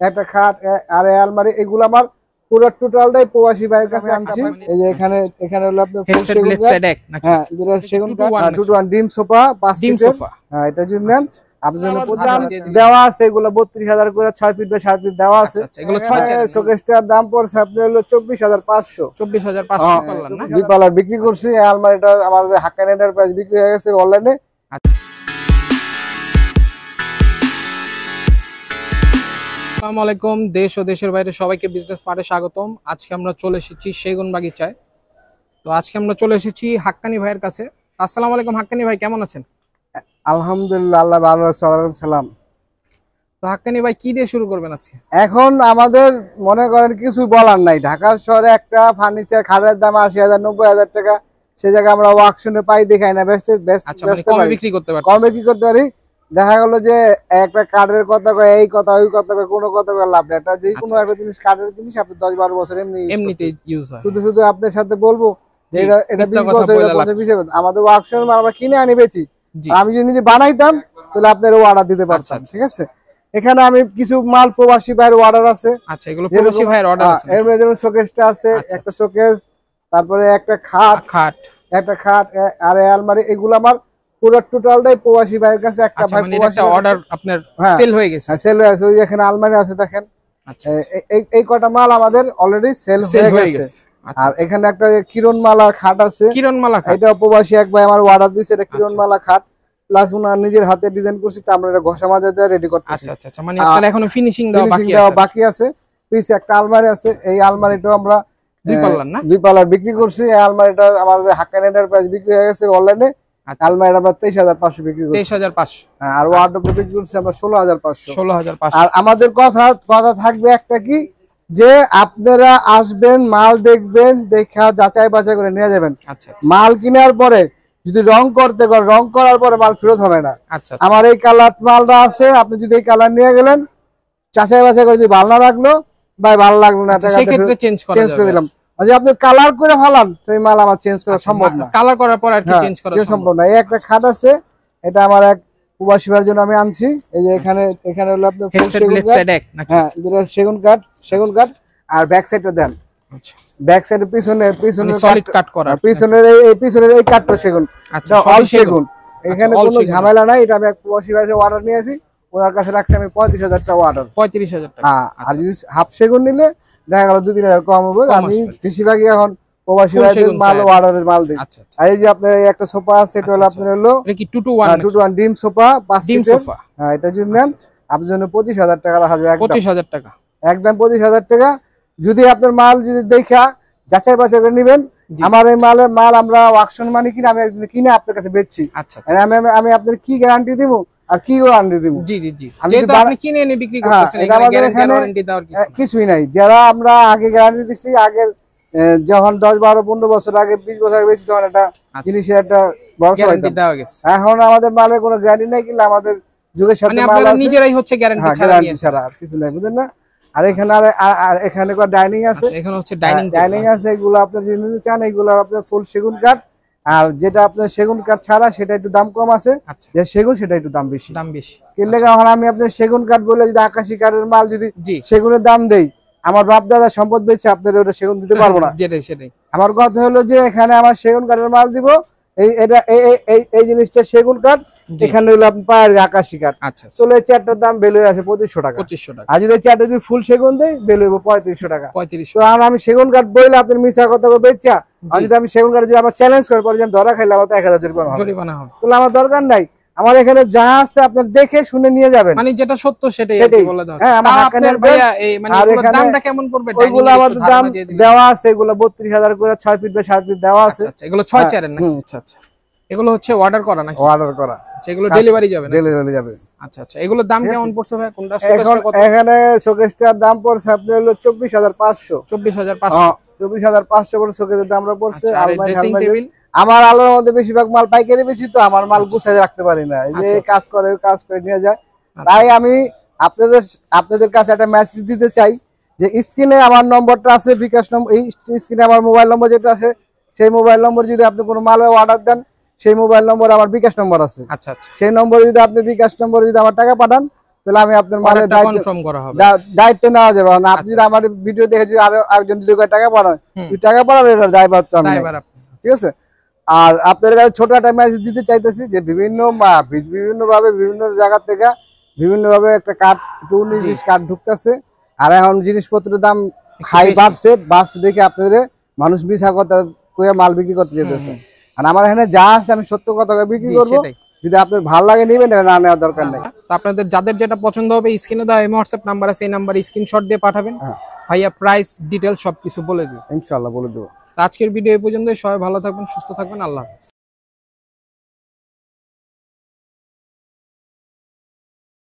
একটা খাট আর আলমারি, এগুলো আমার পুরো টোটালটাই প্রবাসী ভাইয়ের কাছে আনছি। এই যে এখানে হলো আপনার হ্যাঁ, যেটা সেগুন কাঠ, 2-to-1 ডিম সোফা 5 সিটের। হ্যাঁ, এটা যদি নেন আপনার জন্য দাম দেওয়া আছে, এগুলো 32,000 করে 6 ফিট বাই 7 ফিট দেওয়া আছে। এগুলো 6 শোকেসটার দাম পড়ছে আপনার হলো 24,500। 24,500 পারলেন না? দুই পাল্লার বিক্রি করছি। এই আলমারিটা আমাদের হাক্কান এন্টারপ্রাইজ বিক্রি হয়ে গেছে অনলাইনে। আসসালামু আলাইকুম, দেশ ও দেশের বাইরে সবাইকে বিজনেস স্মার্টে স্বাগতম। আজকে আমরা চলে এসেছি সেগুন বাগিচায়। তো আজকে আমরা চলে এসেছি হাক্কানি ভাইয়ের কাছে। আসসালামু আলাইকুম হাক্কানি ভাই, কেমন আছেন? আলহামদুলিল্লাহ, আল্লাহ ভালো আছে। সালাম। তো হাক্কানি ভাই কি দিয়ে শুরু করবেন আজকে? এখন আমাদের মনে করেন কিছু বলার নাই। ঢাকা শহরে একটা ফার্নিচার খাটের দাম 80,000 90,000 টাকা, সে জায়গায় আমরা ওয়াকশনে পাই দেখাই না, কমে বিক্রি করতে পারি। দেখা গেল যে একটা কাঠের কথা কয়, এই কথা ওই কথা কয়, কোনো কথা কয় লাভ নেই। এটা যে কোনো একটা জিনিস কাঠের জিনিস আপনি 10-12 বছর এমনিতে ইউজ হয়। শুধু আপনার সাথে বলবো যে এটা 20 বছর আমাদের ওয়াকশন আমরা কিনে আনি বেচি। আমি যদি নিজে বানাইতাম তাহলে আপনার অর্ডার দিতে পারতাম। ঠিক আছে, এখানে আমি কিছু মাল প্রবাসী ভাইয়ের অর্ডার আছে। আচ্ছা, এগুলো প্রবাসী ভাইয়ের অর্ডার আছে। এর মধ্যে যেমন শোকেসটা আছে, একটা শোকেস, তারপরে একটা খাট আর আলমারি, এগুলো আমার পুরো টোটালটাই প্রবাসী ভাইয়ের কাছে। একটা ভাই প্রবাসী অর্ডার আপনার সেল হয়ে গেছে। সেল হয়ে গেছে। ওই এখানে আলমারি আছে দেখেন। আচ্ছা, এই কটা মাল আমাদের অলরেডি সেল হয়ে গেছে। আর এখানে একটা কিরণমালা খাট আছে। কিরণমালা খাট, এটা প্রবাসী এক ভাই আমার অর্ডার দিয়েছে। এটা কিরণমালা খাট প্লাস উনার নিজের হাতে ডিজাইন করছি, তো আমরা এটা ঘষা মাজা দিয়ে রেডি করতেছি। আচ্ছা, মানে আপনার এখনো ফিনিশিং দেওয়া বাকি আছে। পিছে একটা আলমারি আছে, এই আলমারিটাও আমরা দুই পাল্লার বিক্রি করছি। এই আলমারিটা আমাদের হাক্কান এন্টারপ্রাইজ বিক্রি হয়ে গেছে অনলাইনে। আলমারিটা আমরা 23,500 বিক্রি করছি। 23,500। আর ওয়ার্ডরোব বিক্রি করছি আমরা 16,500। 16,500। আর আমাদের কথা থাকবে একটা কি, যে আপনারা আসবেন, মাল দেখবেন, দেখা যাচাই বাছাই করে নিয়ে যাবেন। আচ্ছা, মাল কেনার পরে যদি রং করার পরে মাল ফেরত হবে না। আমার এই কালার মালটা আছে, আপনি যদি এই কালার নিয়ে গেলেন, যাচাই বাছাই করে যদি ভালো না লাগলো বা ভালো লাগলো না, সেক্ষেত্রে চেঞ্জ করে দিলাম। যদি আপনি কালার করে ফেলান তো এই মাল আমার চেঞ্জ করা সম্ভব না। কালার করার পর আর কি চেঞ্জ করা সম্ভব না। এই একটা খাট আছে, এটা আমার এক প্রবাসী ভাইয়ের জন্য আমি আনছি। এই যে এখানে হলো আপনার হ্যাঁ, যেটা সেগুন কাঠ আর ব্যাক সাইডটা দেন। আচ্ছা, ব্যাক সাইডের পিছনে সলিড কাট করা, পিছনের এই কাঠটা সেগুন। আচ্ছা, অল সেগুন। এখানে কোনো ঝামেলা নাই। এটা আমি এক প্রবাসী ভাইয়ের অর্ডার নিয়ে আসি, ওনার কাছে রাখছি আমি 35,000 টাকা অর্ডার। 35,000 টাকা। হ্যাঁ, আর যদি হাফ সেগুন নিলে দেখা গেল 2-3,000 কম হবে। আমি বেশিরভাগই এখন প্রবাসী ভাইদের মাল অর্ডারের মাল দিই। আর এই যে আপনার একটা সোফা আছে, এটা হলো আপনার হলো 2-to-1 ডিম সোফা 5 সিটের। হ্যাঁ, এটা যদি নেন আপনার জন্য 25,000 টাকা রাখা যাবে। 25,000 টাকা, একদম 25,000 টাকা। যদি আপনার মাল যদি দেখা যাচাই বাছাই করে নেবেন, আমার এই মাল আমরা ওয়াকশন মানে কিনে আমি একজন কিনে আপনার কাছে বেচছি। আচ্ছা, আমি আপনার কি গ্যারান্টি দিব আর কি ওয়ারেন্টি দিব? জি, যেহেতু আপনি কিনে এনে বিক্রি করতেছেন, এখানে গ্যারান্টি আর ওয়ারেন্টি দেওয়ার কিছুই নাই। যারা আমরা আগে গ্যারান্টি দিছি, আগের যখন 10-12-15 বছর আগে 20 বছর আগে বেশি, তখন একটা জিনিসের একটা গ্যারান্টি দেওয়া গেছে। এখন আমাদের মালের কোনো গ্যারান্টি নাই, কিন্তু আমাদের যুগের সাথে আপনারা নিজেরাই হচ্ছে গ্যারান্টি ছাড়া আর কিছু নাই, বুঝলেন না? আর এখানে ডাইনিং আছে। এখানে হচ্ছে ডাইনিং আছে। এগুলো আপনি যদি নিতে চান, এগুলো আপনার ফুল সেগুন কাঠ। আর যেটা আপনার সেগুন কাঠ ছাড়া সেটা একটু দাম কম আছে, যে সেগুন সেটা একটু দাম বেশি। কিনলে এখন আমি আপনার সেগুন কাঠ বলে যদি আকাশি কাঠের মাল যদি সেগুনের দাম দেই, আমার বাপ দাদা সম্পদ বেচে আপনার ওটা সেগুন দিতে পারবো না। সেটাই আমার কথা হলো যে এখানে আমার সেগুন কাঠের মাল দিব। এই জিনিসটা সেগুন কাঠ, এখানে হলো আপনি পায়ের আকাশি কাঠ। চলে এই চারটার দাম বেল হয়ে আছে 2500 টাকা। আর যদি চারটা যদি ফুল সেগুন দেয় বেল হইব 3500 টাকা। তো আমি সেগুন কাঠ বইলে আপনার মিশা কথা বেচা, আর যদি আমি সেগুন কাঠ যদি আমার চ্যালেঞ্জ করে পরে আমি ধরা খাইলে আমার তো 1000 জরিমানা হবে। তাহলে আমার দরকার নাই। আমার এখানে যা আছে আপনার দেখে শুনে নিয়ে যাবেন, মানে যেটা সত্য সেটাই বলে দাও। হ্যাঁ, আমার হাক্কানের ভাইয়া এই মানে এগুলোর দামটা কেমন পড়বে? এগুলো আমাদের দাম দেওয়া আছে, এগুলো 32,000 করে 6 ফিট বাই 7 ফিট দেওয়া আছে। আচ্ছা, এগুলো 6 চেয়ারের না? আচ্ছা, এগুলো হচ্ছে অর্ডার করা নাকি? অর্ডার করা। এগুলো ডেলিভারি যাবে না? ডেলিভারি যাবে। আচ্ছা, এগুলোর দাম কেমন পড়ছে ভাই? কোনটা শোকেসটা কত? এখানে শোকেসটার দাম পড়ছে আপনার হলো 24,500। 24,500 করে শোকেসের দামটা পড়ছে। আর ড্রেসিং টেবিল আমার আলোর মধ্যে বেশিরভাগ মাল পাইকারি বেশি, তো আমার মাল গুছাই রাখতে পারি না। এই যে কাজ করে নিয়ে যায়। তাই আমি আপনাদের কাছে একটা মেসেজ দিতে চাই, যে স্ক্রিনে আমার নম্বরটা আছে, বিকাশ নম্বর। এই স্ক্রিনে আমার মোবাইল নম্বর যেটা আছে, সেই মোবাইল নম্বর যদি আপনি কোনো মালের অর্ডার দেন, সেই মোবাইল নম্বর আমার বিকাশ নম্বর আছে। সেই নম্বরে যদি আপনি বিকাশ নম্বরে যদি আমার টাকা পাঠান, তাহলে আমি আপনার মালের দায়িত্ব নেওয়া যাবে না। আপনি যদি আমার ভিডিও দেখে যদি আরো একজন 2 টাকা পাঠান, 2 টাকা পাঠাবেন, এটা দায়ভার তো আমি, ঠিক আছে। আর আপনাদের কাছে ছোট একটা মেসেজ দিতে চাইতেছি যে বিভিন্ন ভাবে বিভিন্ন জায়গা থেকে বিভিন্ন ভাবে একটা কার্ড 19-20 কার্ড ঢুকতেছে, আর এখন জিনিসপত্রের দাম হাই বাড়ছে দেখে আপনাদের মানুষ মিছা কথা কয়ে মাল বিক্রি করতে যেতেছে। আর আমার এখানে যা আছে আমি সত্য কথা বিক্রি করবো, যদি আপনার ভালো লাগে নেবেন, না নেওয়ার দরকার নেই। তো আপনাদের যাদের যেটা পছন্দ হবে স্ক্রিনে দেওয়া হোয়াটসঅ্যাপ নাম্বার আছে, এই নাম্বারে স্ক্রিনশট দিয়ে পাঠাবেন, ভাইয়া প্রাইস ডিটেইলস সবকিছু বলে দিবেন, ইনশাআল্লাহ বলে দেবো। আজকের ভিডিও এই পর্যন্তই। সবাই ভালো থাকবেন, সুস্থ থাকবেন, আল্লাহ হাফেজ।